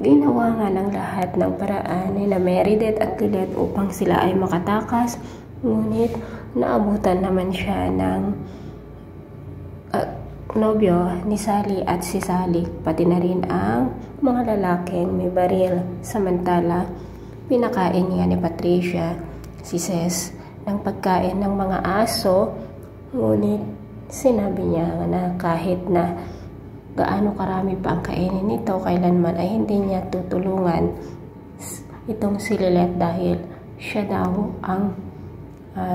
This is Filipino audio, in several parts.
Ginawa nga ng lahat ng paraan ni na Meredith at Lilet upang sila ay makatakas, ngunit naabutan naman siya ng nobyo ni Sally at si Sally, pati na rin ang mga lalaking may baril. Samantala, pinakain niya ni Patricia si Ces ng pagkain ng mga aso, ngunit sinabi niya na kahit na gaano karami pa ang kainin nito, kailanman ay hindi niya tutulungan itong si Lilet dahil siya daw ang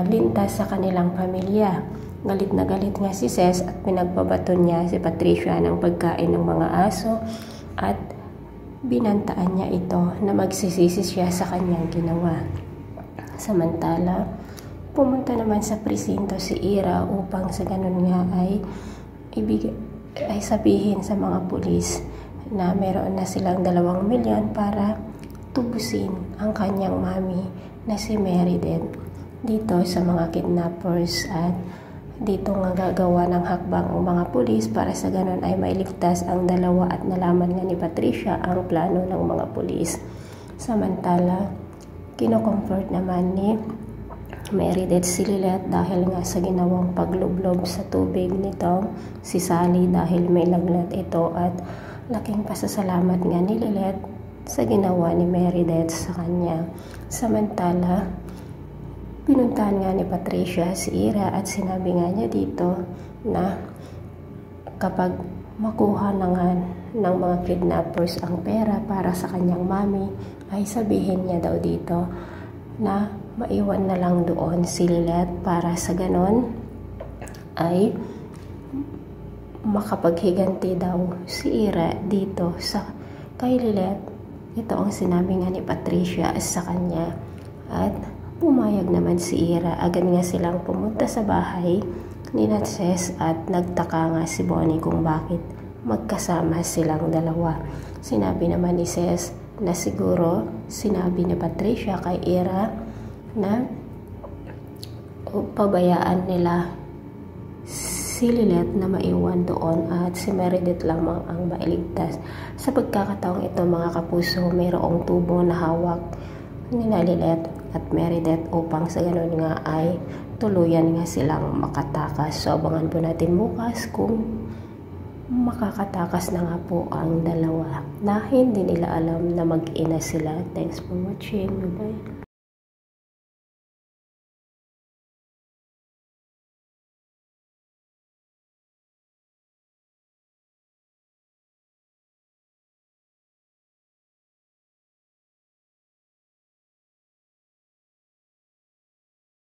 lintas sa kanilang pamilya. Galit na galit nga si Ces at pinagbabato niya si Patricia ng pagkain ng mga aso at binantaan niya ito na magsisisi siya sa kanyang ginawa. Samantala, pumunta naman sa presinto si Ira upang sa ganun nga ay sabihin sa mga pulis na meron na silang 2 milyon para tubusin ang kanyang mami na si Meredith dito sa mga kidnappers, at dito nga gagawa ng hakbang ang mga pulis para sa ganun ay mailigtas ang dalawa at nalaman nga ni Patricia ang plano ng mga pulis. Samantala, kino-comfort naman ni Meredith si Lilet dahil nga sa ginawang paglublob sa tubig nitong si Sally dahil may laglat ito, at laking pasasalamat nga ni Lilet sa ginawa ni Meredith sa kanya. Samantala, pinuntahan nga ni Patricia si Ira at sinabi nga niya dito na kapag makuha na nga ng mga kidnappers ang pera para sa kanyang mami, ay sabihin niya daw dito na maiwan na lang doon si Lilet para sa ganon ay makapaghiganti daw si Ira dito sa kay Lilet. Ito ang sinabi nga ni Patricia sa kanya, at pumayag naman si Ira. Agad nga silang pumunta sa bahay ni Ces at nagtaka nga si Bonnie kung bakit magkasama silang dalawa. Sinabi naman ni Ces na siguro sinabi ni Patricia kay Ira na pabayaan nila si Lilet na maiwan doon at si Meredith lamang ang mailigtas. Sa pagkakataong ito mga kapuso, mayroong tubo na hawak ni Lilet at Meredith upang sa ganun nga ay tuluyan nga silang makatakas. So abangan po natin bukas kung makakatakas na nga po ang dalawa na hindi nila alam na mag-ina sila. Thanks for watching. Bye-bye.